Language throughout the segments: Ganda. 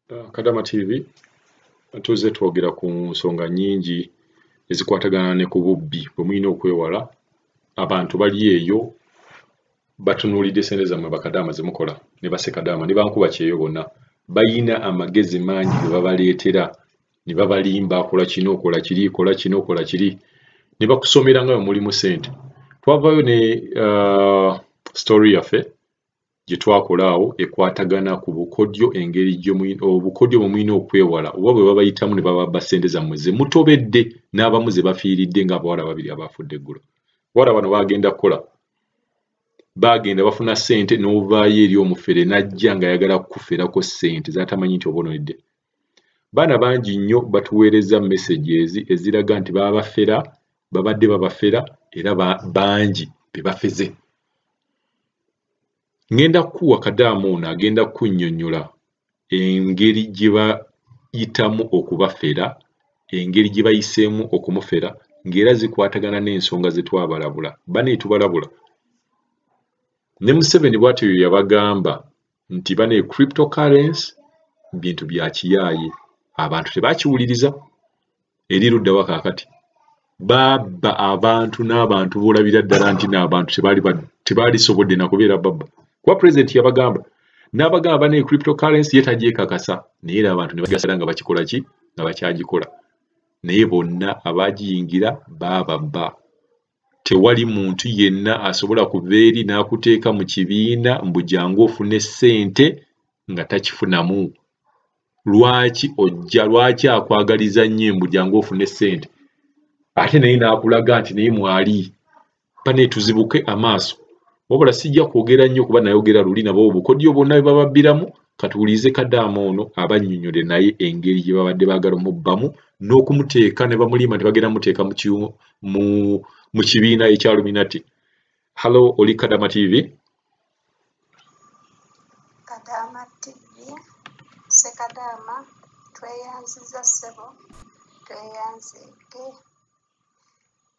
Kadama TV tuzze twogera ku nsonga nnyingi ezikwatagana ne ku bubbi bwe mulina okwewala. Abantu bali eyo batunuulidde ssente zammwe bakadaama ze mukola ne bassekadaama ne bankuba kyeyo bonna bayina amagezi mangi ge babaleetera ne babalimba kola kino okola kiri kola kino okola kiri ne bakusomera nga bwe mulimu ssente. Twavaayo ne story yaffe gye twakola awo ekwatagana ku bukodyo engeri obukodyo bwe mulina okwewala oba bwe babayitamu ne bababba ssente zammwe ze mutobedde n'abamu ze bafiiridde ng'abawala babiri abaafudde eggulo. Abawala bano bagenda kukola bagenda bafuna ssente n'ovaayo eri omufere n'ajja ng'ayagala kukuferako ssente z'atamanyi nti obonedde. Baana bangi nnyo batuweereza messages eziraga nti babadde babafera era bangi be bafeze. Ngenda kuwa kadaamu ono agenda kunnyonnyola engeri gye bayitamu okubafera, engeri gye bayiseemu okumufera, ng'era zikwatagana n'ensonga ze twabalabula. Bane tubalabula. Ne Museveni bw'atyo yabagamba nti bane cryptocurrency bintu bya kiyaaye. Abantu tebaakiwuliriza. Eri luddawa kaakati. Babba abantu n'abantu b'olabira ddala nti n'abantu tebaalisobodde na kubeera babba. Kuba Pulezidenti yabagamba. N'abagamba bane cryptocurrency ye tagyekakasa. Naye era abantu ne bagasala nga bakikola ki? Nga bakyagikola. Naye bonna abaagiyingira baababba. Tewali muntu yenna asobola kuva eri n'akuteeka mu kibiina mbu jangu ofune ssente nga takifunamu. Lwaki akwagaliza nnyo mbu jangu ofune ssente ate naye n'akulaga nti naye mwali bane tuzibuke amaaso. Wabula sijja kwogera nnyo kuba nayogera luli nabo obukodyo bwonna bwe bababbiramu. Katuwulize kaddaama ono abannyonnyole naye engeri gye babadde baagala omubbamu n'okumuteeka ne bamulimba ne bagenda muteeka mu kibiina ekya Luminati. Hello, oli Kadama TV. Kadama TV, Ssekadaama, tweyanziza ssebo, tweyanzike.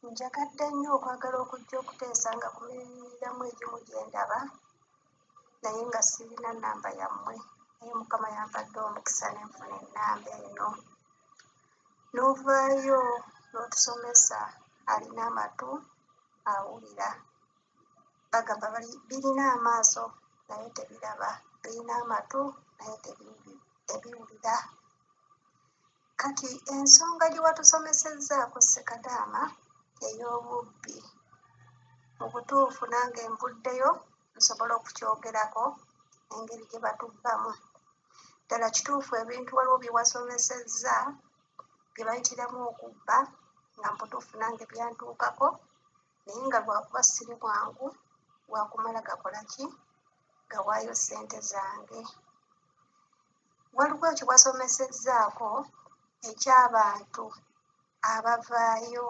Njagadde nnyo okwagala okujja okuteesa nga ku mirimu egimu gye ndaba naye nga sirina nnamba yammwe. Naye Mukama yampadde omukisa ne nfuna ennamba eno. N'ovaayo n'otusomesa alina amatu awulira. Bagamba birina amaaso naye tebiraba, birina amatu naye tebiwulira. Kati ensonga gye watusomesezzaako Ssekadaama ey'obubbi mu butuufu nange nvuddeyo nsobola okukyogerako engeri gye batubbamu. Ddala kituufu ebintu waliwo bye wasomesezza bye bayitiramu okubba nga mbutuufu nange byantuukako naye nga lwakuba siri bwangu wakumala gakola ki? Gawaayo ssente zange. Waliwo kye wasomesezzaako eky'abantu abavaayo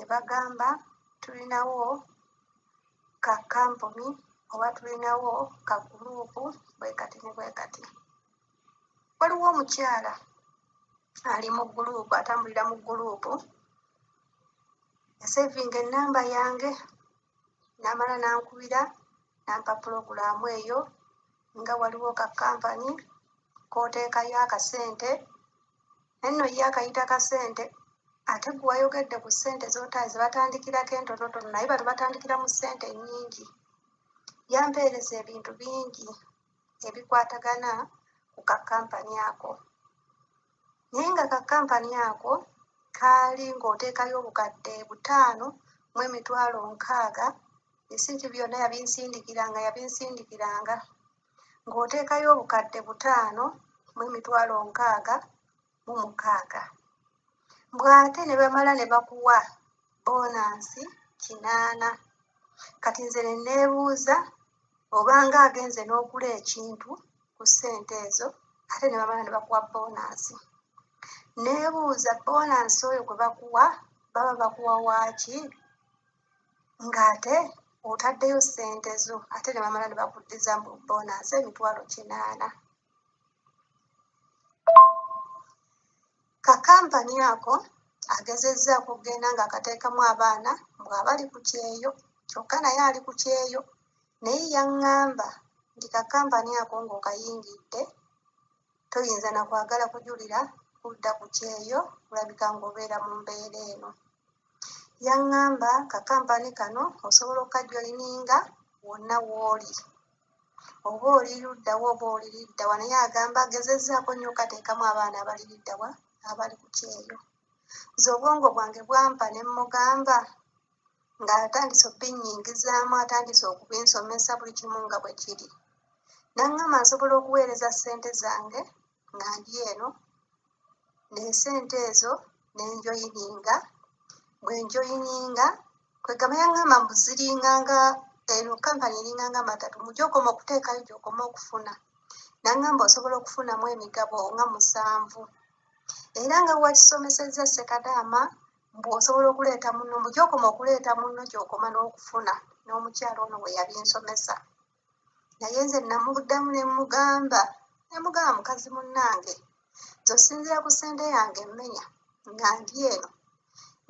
ne bagamba tulinawo ka kampuni oba tulinawo ka guruupu bwe kati ne bwe kati. Waliwo omukyala ali mu guruupu, atambulira mu guruupu, yasevinga ennamba yange n'amala n'ankubira n'ampa pulogulaamu eyo nga waliwo ka kampani k'oteekayo akasente naye nno ye akayita kasente ate gwe wayogedde ku ssente z'otaazi batandikirako entonotono naye bano batandikira mu ssente nnyingi. Yampeereza ebintu bingi ebikwatagana ku kakampani ako. Naye nga kakampani ako kaali ng'oteekayo obukadde 5,600 esinti byonna yabinsindikiranga ng'oteekayo obukadde 5,600 bw'ate ne bamala ne bakuwa boonansi 8. Kati nze ne neebuuza obanga agenze n'ogula ekintu ku ssente ezo ate ne bamala ne bakuwa boonansi. Neebuuza boonansi oyo gwe bakuwa baba bakuwa waaki ng'ate otaddeyo ssente zo ate ne bamala ne bakuddiza mu boonansi 8,000. Kakampani ako agezezzaako okugenda ng'akateekamu abaana bw'abali ku kyeyo kyokka naye ali ku kyeyo naye yaŋŋamba nti kakampani ako ng'okayingidde toyinza na kwagala kujulira kudda ku kyeyo kulabika ng'obeera mu mbeera eno. Yaŋŋamba kakampani kano osobola okkajoyininga wonna w'oli. Oba oli luddawa oba oli liddawa, naye agamba agezezzaako nnyo kateekamu abaana abali liddawa abali ku kyeyo. Nze obwongo bwange bwampa ne mmugamba ng'atandise obbinnyingizaamu, atandise okubinsomesa buli kimu nga bwe kiri. Naŋŋamba nsobola okuweereza ssente zange nga ndi eno, n'essente ezo ne njoyininga. Bwe njoyininga kwegamba yaŋŋamba mbu ziringanga eno kampani eringanga matatu, mu gy'okoma okuteekayo gy'okoma okufuna. Naŋŋamba osobola okufunamu emigabo nga 7. Era nga wakisomesezza Ssekadaama mbu osobola okuleeta munno, mu gy'okoma okuleeta munno gy'okoma n'okufuna, n'omukyalo ono bwe yabinsomesa. Naye nze namuddamu ne mmugamba mukazi munnange, z'osinziira ku ssente yange emmenya nga ndi eno,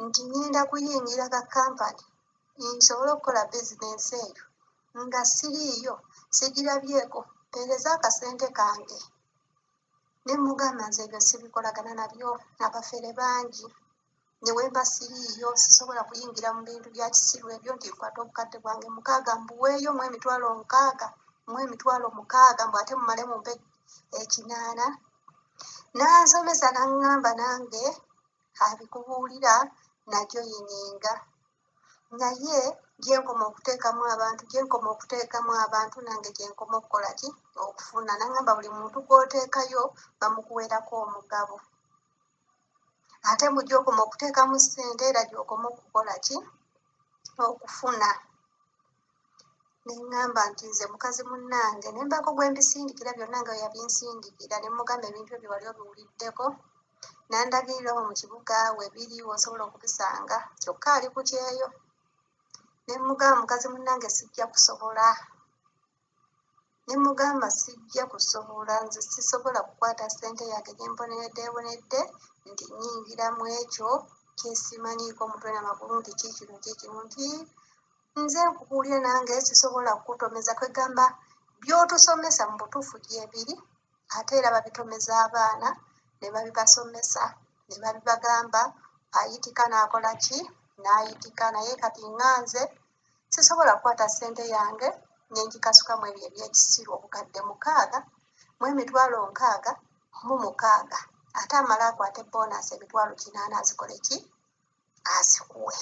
nti ngenda kuyingira ka kampani nsobole okukola bizinensi eyo nga siriiyo, sigirabyeko, mpeereza akasente kange. Ne mmugamba nze ebyo sibikolagana nabyo, abafere bangi. Ne bwe mba siriiyo sisobola kuyingira mu bintu bya kisiru ebyo, nti nkwata obukadde bwange 6 mbuweeyo mu emitwalo 6, mu emitwalo 6 mbu ate mumale mumpe 8. N'ansomesa n'aŋŋamba nange abikubuulira najoyininga. Naye gyenkoma okuteekamu abantu nange gyenkoma okukola ki? Okufuna. N'aŋŋamba buli muntu gw'oteekayo bamukuweerako omugabo. Ate mu gy'okoma okuteekamu ssente era gy'okoma okukola ki? Okufuna. Ne ŋŋamba nti nze mukazi munnange ne mbaako gwe mbisindikira byonna nga yabinsindikira. Ne mmugamba ebintu ebyo wali obiwuliddeko. N'andagirira mu kibuga we biri w'osobola okubisanga, kyokka ali ku kyeyo. Ne mmugamba mukazi munnange sijja kusobola. Ne mmugamba sijja kusobola, nze sisobola kukwata ssente yange gye mbonedde nti nnyingira mu ekyo kyesimanyiiko mutwe n'amagulu nti kiikino nti nze nkubuulira nange sisobola kukutomeza. Kwegamba by'otusomesa mu butuufu gyebiri, ate era babitomeza abaana ne babibasomesa ne babibagamba ayitika n'akola ki? N'ayitika. Naye kati nganze sisobola kukwata ssente yange ne ngikasukamu ebyo ebyekisiru obukadde 6 mu emitwalo 66, ate amala akwate boonasi emitwalo 8 azikole ki? Azikuwe.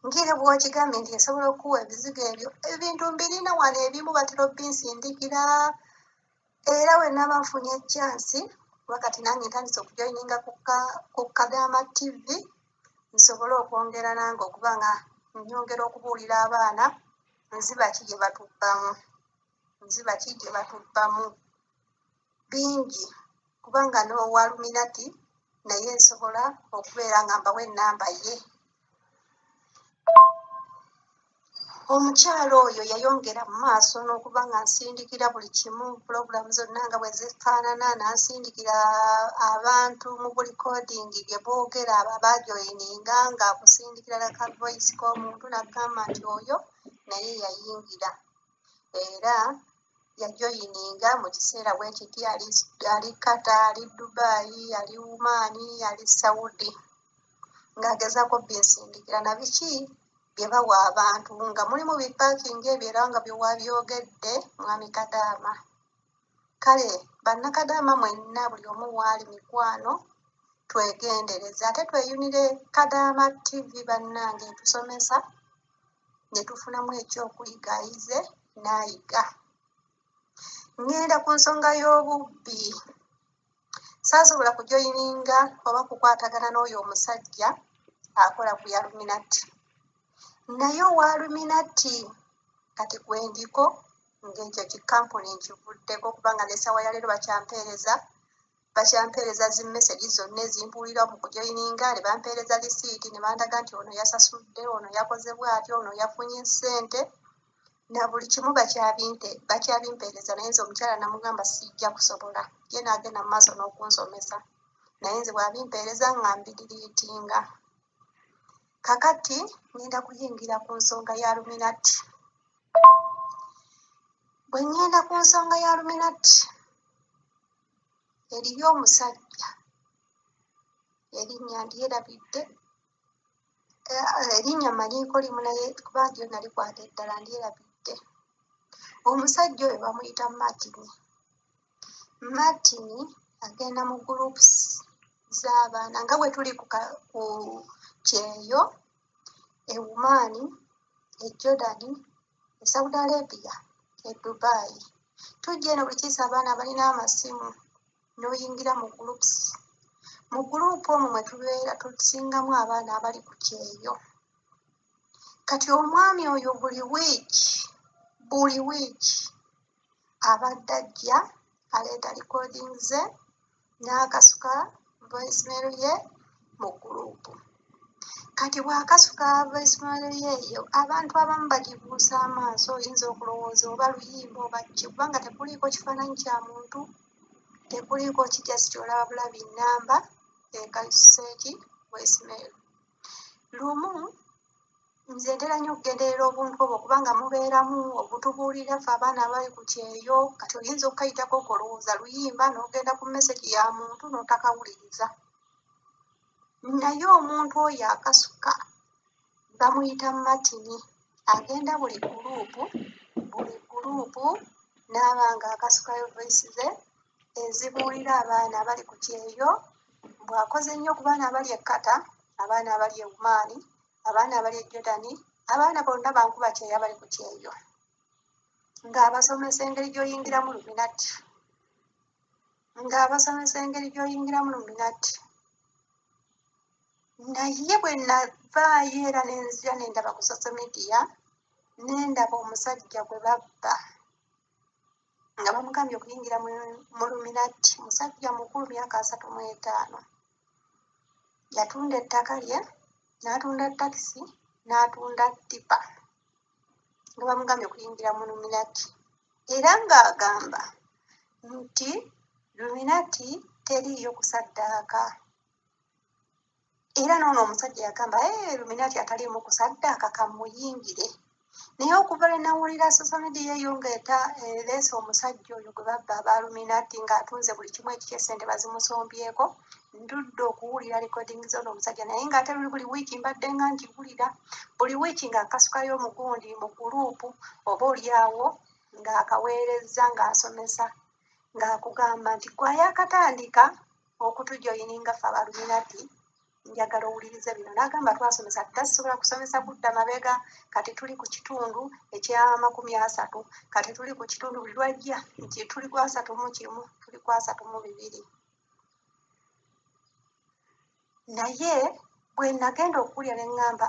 Ngire bw'okigambye nti esobola okuwa ebizigo ebyo, ebintu mbirina wano ebimu batera obbinsindikira. Era we naba nfunye eccansi, wakati nange ntandise okujoyininga ku Kadaama TV, nsobole okwongera nange okuba nga nnyongera okubuulira abaana nziba ki gye batubbamu. Bingi kubanga n'owa Luminati naye nsobola okubeera nga mbawa ennamba ye. Omukyalo oyo yayongera mu maaso n'okuba nga nsindikira buli kimu, pulogulaamu zonna nga bwe zifaanana, n'asindikira abantu mu buli kodingi gye boogera abajoyininga, ng'akusindikira laka voice k'omuntu n'agamba nti oyo naye yayingira. Era yajoyininga mu kiseera bwe kiti, ali Qatar, ali Dubai, ali Oman, ali Saudi, ng'agezaako binsindikira na biki bye bawa abantu, nga mulimu bipaakingi ebyo era nga bye wabyogedde mwami Kadaama. Kale bannakadaama mwenna buli omu waali mikwano, twegendereze ate tweyunire Kadaama TV bannange etusomesa ne tufunamu ekyokuyigayize n'ayiga. Ngenda ku nsonga y'obubbi. Saasobola kujoyininga oba kukwatagana n'oyo omusajja akola ku ya Luminati. Naye owa Luminati kati gwendiko ng'ekyo kikampuni nkivuddeko, kubanga n'essaawa ya leero bakyampeereza zimmeseji zonna ezimbuulira mu kujoyininga, ne bampeereza lisiiti ne bandaga nti ono yasasudde, ono yakoze bw'atyo, ono yafunye ssente, na buli kimu bakyabimpeereza. Naye nze omukyala namugamba sijja kusobola, ye n'agenda mu maaso n'okunsomesa, naye nze bw'abimpeereza nga mbidiriitinga. Kakati ngenda kuyingira ku nsonga ya Luminati. Bwe ngenda ku nsonga ya Luminati, eriyo omusajja erinnya ndyerabidde erinnya manyiiko limu naye kuba ndyo nalikwata eddala ndyerabidde. Omusajja oyo bamuyita Martini agenda mu groups z'abaana nga bwe tuli ku Kyeyo, e Oman, e Jordan, e Saudi Arabia, e Dubai. Tujja eno buli kiisa abaana balina amasimu n'oyingira mu groups. Mu guruupu omwo mwe tubeera tusingamu abaana abali ku Kyeyo. Kati omwami oyo buli wiiki abadde ajja aleeta recording ze n'akasuka voicemail ye mu guruupu. Kati bw'akasuka voicemail ye eyo abantu abamu bagibuusa amaaso, oyinza okulowooza oba luyimba oba ki, kubanga tekuliiko kifaananyi kya muntu, tekuliiko kijasi ky'olaba bulabi nnamba ekayisisa eki voicemail. Lumu nze ntera nnyo okugenderera obuntu obwo kubanga mubeeramu obutubuulira ffe abaana abali ku Kyeyo. Kati oyinza okukayitako okolowooza luyimba n'ogenda ku message ya muntu n'otakawuliriza. Naye omuntu oyo akasuka bamuyita Martini, agenda buli guruupu n'aba nga akasukayo voice ze ezibuulira abaana abali ku Kyeyo. Bw'akoze nnyo ku baana abali e Qatar, abaana abali e Oman, abaana abali e Jordan, abaana bonna bankuba Kyeyo abali ku Kyeyo, ng'abasomesa engeri gy'oyingiramu Luminati. Naye bwe navaayo era nenzira nendaba ku social media, nendaba omusajja gwe babba nga bamugambye okuyingira mu Luminati. Musajja mukulu, myaka 35. Yatunda ettaka lye, n'atunda takisi, n'atunda ttipa nga bamugambye okuyingira mu Luminati. Era ng'agamba nti Luminati teriiyo kusaddaaka. Era n'ono omusajja yagamba Luminati ataliimu kusaddaaka kamuyingire. Naye okuva lwe nawulira social media eyo ng'ereese omusajja oyo gwe babba aba Luminati ng'atunze buli kimu ekikyesente bazimusombyeko, ndudde okuwulira recording z'ono omusajja, naye ng'ate buli wiiki mbadde nga ngigulira. Buli wiiki ng'akasukayo omugundi mu guruupu, oba oliawo ng'akaweerezza ng'asomesa, ng'akugamba nti gwayo akatandika okutujoyininga ffe aba Luminati, njagala owulirize bino. N'agamba twasomesa tasobola kusomesa kudda mabega, kati tuli ku kitundu ekya 30, kati tuli ku kitundu buli lwajja nti tuli ku 31, tuli ku 32. Naye bwe nagenda okuwulira ne ŋŋamba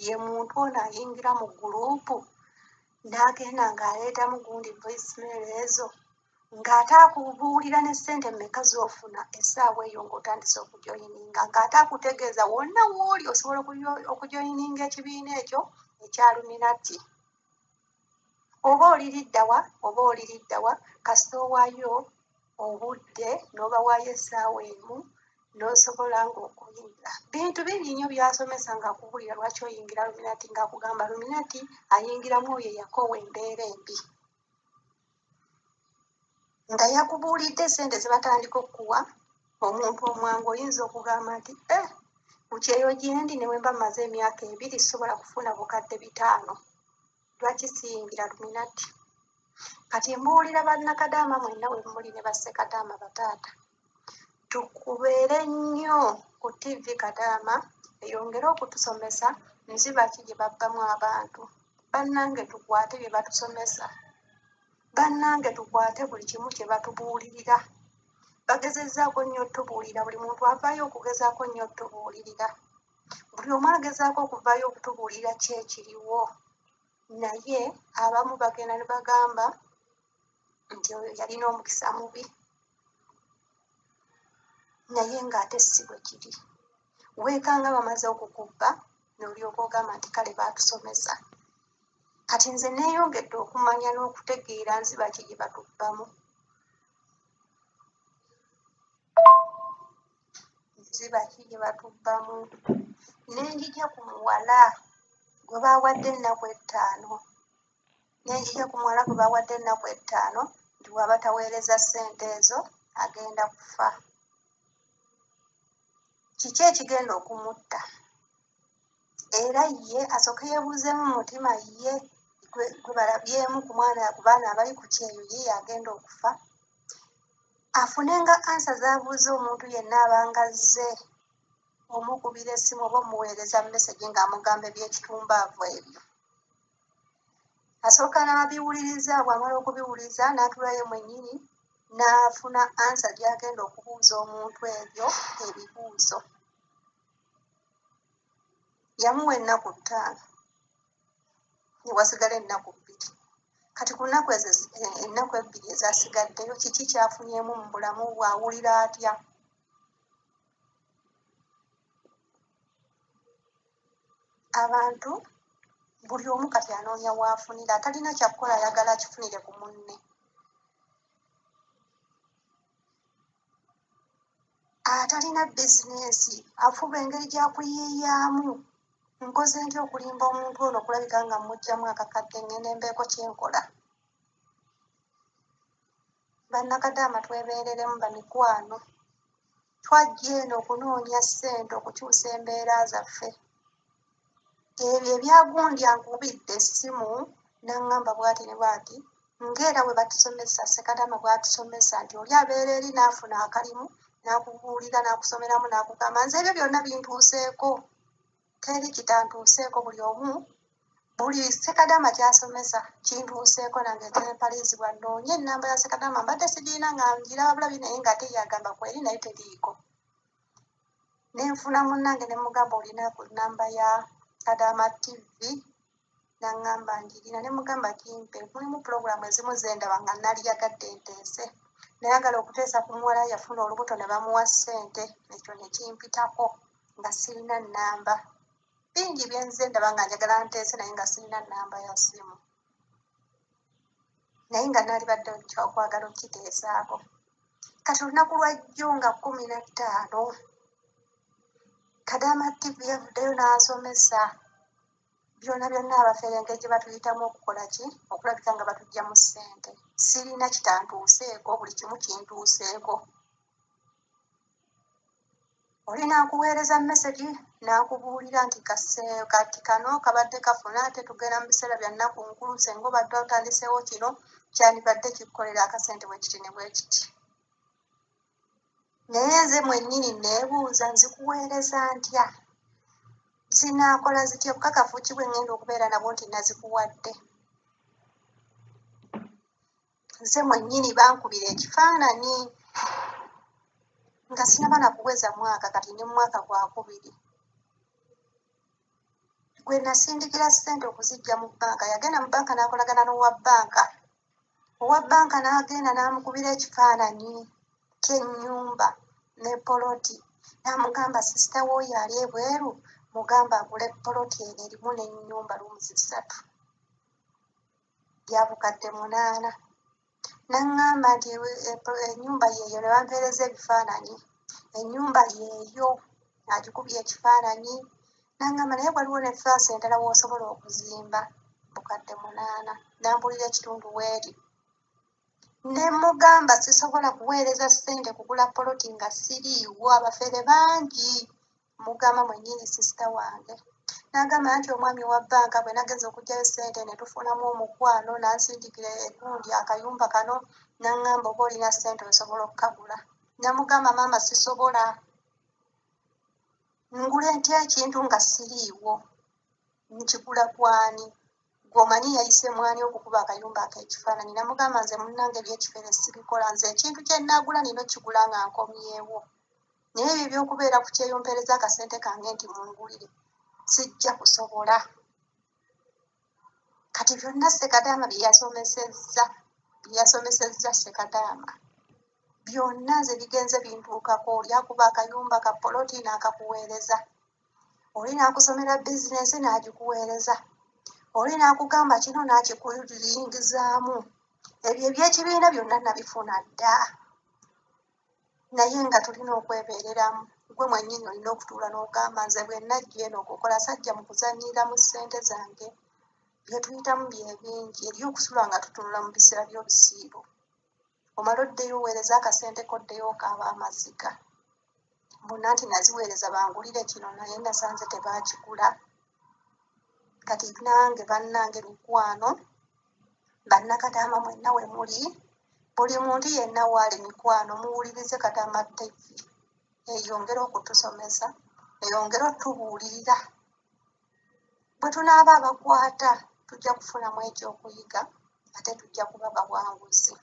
ye muntu ono ayingira mu guruupu n'agenda ng'aleetamu gundi voicemail ezo, ng'ate akubuulira ne ssente mmeka z'ofuna essaawa eyo ng'otandise okujoyininga, ng'ate akutegeeza wonna w'oli osobola okujoyininga ekibiina ekyo ekya Luminati. Oba oliriddawa kasita owaayo obudde n'obawaayo essaawa emu n'osobola ng'okuyingira. Bintu bingi nnyo by'asomesa ng'akubuulira lwaki oyingira Luminati, ng'akugamba Luminati ayingiramu oyo eyakoowa embeera embi. Nga yakubuulidde ssente ze batandika okuwa omuntu omwangu, oyinza okugamba nti ku Kyeyo gye ndi ne bwe mba mmaze emyaka 2 sisobola kufuna bukadde 5. Lwaki siyingira Luminati? Kati mbuulira bannakadaama mwenna we muli ne bassekadaama bataata, tukubeere nnyo ku TV Kadaama eyongere okutusomesa nziba ki gye babbamu abantu. Bannange tukwate bye batusomesa, bannange tukwate buli kimu kye batubuulirira. Bagezezzaako nnyo otubuulira, buli muntu avaayo okugezaako nnyo otubuulirira. Buli omu agezaako okuvaayo okutubuulira ki ekiriwo. Naye abamu bagenda ne bagamba nti oyo yalina omukisa mubi, naye ng'ate si bwe kiri. Weekanga bamaze okukubba n'olyoka ogamba nti kale baatusomesa. Kati nze neeyongedde okumanya n'okutegeera nziba ki gye batubbamu. Nziba ki gye batubbamu. Nenjija ku muwala gwe baawadde ennaku 5. Nti bw'aba taweereza ssente ezo agenda kufa. Kiki ekigenda okumutta? Era ye asooka yeebuuzeemu mu mutima ye gwe balabyemu ku baana abali ku kyeyo ye agenda okufa. Afunenga ansa z'abuuza omuntu yenna abanga azze omukubira essimu oba omuweereza mesegi ng'amugamba eby'ekitumbaavu ebyo. Asooka n'abiwuliriza, bw'amala okubiwuliriza n'atulayo mwennyini n'afuna ansa gy'agenda okubuuza omuntu ebyo ebibuuzo. Yamuwa ennaku 5 ne wasigala ennaku 2. Kati ku nnaku ezo ennaku 2 ezasigaddeyo kiki kyafunyemu mu bulamu bwe, awulira atya? Abantu buli omu kati anoonya w'afunira, atalina kyakukola ayagala akifunire ku munne. Atalina bizinensi afuba engeri gy'akuyiiyaamu. Nkoze ntya okulimba omuntu ono okulabika nga mmuggyamu akakadde ngende mbeeko kye nkola? Bannakadaama twebeereremu bamikwano. Twajja eno okunoonya ssente okukyusa embeera zaffe. Ebyo ebyagundya nkubidde essimu n'aŋŋamba bw'ati ne bw'ati, ng'era bwe batusomesa, Ssekadaama bw'atusomesa nti oli abeera eri n'afuna akalimu n'akubuulira n'akusomeramu n'akugamba nze ebyo byonna bintuuseeko. Teri kitantuuseeko, buli omu buli Ssekadaama ky'asomesa kintuuseeko. Nange kyempalirizibwa nnoonye ennamba ya Ssekadaama mbadde sigirina nga ngiraba bulabi naye ng'ate yagamba kweri naye teriiko. Ne nfuna munnange ne mugamba olina ku nnamba ya Kadaama TV, n'aŋŋamba ngirina. Ne mugamba kimpe, mulimu pulogulaamu ezimu ze ndaba nga naliyagadde nteese. Nayagala okuteesa ku muwala yafuna olubuto ne bamuwa ssente, ekyo ne kimpitako nga sirina nnamba. Bingi bye nze ndaba nga njagala nteese naye nga sirina nnamba ya ssimu. Naye nga naalibadde kyakwagala okukiteesaako. Kati olunaku lwa jjo nga 15, Kadaama TV yavuddeyo n'asomesa byonna byonna abafeere engeri gye batuyitamu okukola ki? Okulabika nga batuggyamu ssente. Sirina kitantuuseeko, buli kimu kintuuseeko. Oli n'akuweereza mesegi n'akubuulira nti kati kano kabadde kafuna ate tugenda mu biseera bya nnaku nkulu, senga obadde otandiseewo kino kyandibadde kikukolera akasente bwe kiti ne bwe kiti. Naye nze mwennyini neebuuza nzikuweereza ntya? Zinaakola zitya? Bukakafu ki bwe ŋŋenda okubeera nabwo nti nazikuwadde? Nze mwennyini bankubira ekifaananyi nga sinaba na kuweza mwaka, kati ne mu mwaka gwa 2. Gwe nasindikira ssente okuziggya mu bbanka yagenda mu bbanka n'akolagana n'owa bbanka. Owa bbanka n'agenda n'amukubira ekifaananyi ky'ennyumba ne poloti, n'amugamba sisita w'oyo ali ebweru mugamba agule poloti eno erimu n'ennyumba rooms 3 ya bukadde 8. N'aŋŋamba nti ennyumba yeeyo, ne bampeereza ebifaananyi. Ennyumba yeeyo agikubye ekifaananyi. N'aŋŋamba naye waliwo ne faasi endala w'osobola okuzimba bukadde 8. N'ambuulira ekitundu w'eri. Ne mugamba sisobola kuweereza ssente kugula poloti nga siriiwo, abafeere bangi. Mugamba mwennyini sisita wange. N'agamba nti omwami wa bbanka bwe nageza okuggyayo ssente ne tufunamu omukwano n'ansindikira egundi akayumba kano, n'aŋŋamba oba olina ssente osobola okukagula. Namugamba maama sisobola. Ngule ntya ekintu nga siriiwo? Nkigula kwani? Gw'omanyi yayise mwani okukuba akayumba ak'ekifaananyi? Namugamba nze munnange eby'ekifeere sibikola, nze ekintu kye nnaagula nina okkigula nga nkomyewo. Naye ebyo eby'okubeera ku kyeyompereza akasente kange nti mungulire sijja kusobola. Kati byonna Ssekadaama bye yasomesezza Ssekadaama byonna nze bigenze bintuukako. Oli akuba akayumba ka poloti n'akakuweereza, oli n'akusomera bizinensi n'agikuweereza, oli n'akugamba kino n'akikuringizaamu. Ebyo eby'ekibiina byonna nabifuna dda, naye nga tulina okwebeereramu. Gwe mwennyini olina okutuula n'ogamba nze bwe najja eno okukola sajja mu kuzannyira mu ssente zange. Bye tuyitamu bye bingi, eri okusula nga tutunula mu biseera by'obusiibo. omala oddeyo oweereza akasente koddeyo okaaba amaziga. Bonna nti naziweereza bangulire kino naye nasanze tebaakigula. Kati nange bannange mikwano, bannakadaama mwenna we muli, buli muntu yenna waali mikwano muwulirize Kadaama TV. Eyongera okutusomesa, eyongera otubuulirira. Bwe tunaaba abakwata tujja kufunamu ekyokuyiga ate tujja kuba bawanguzi.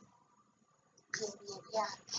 Byebyo ebyange.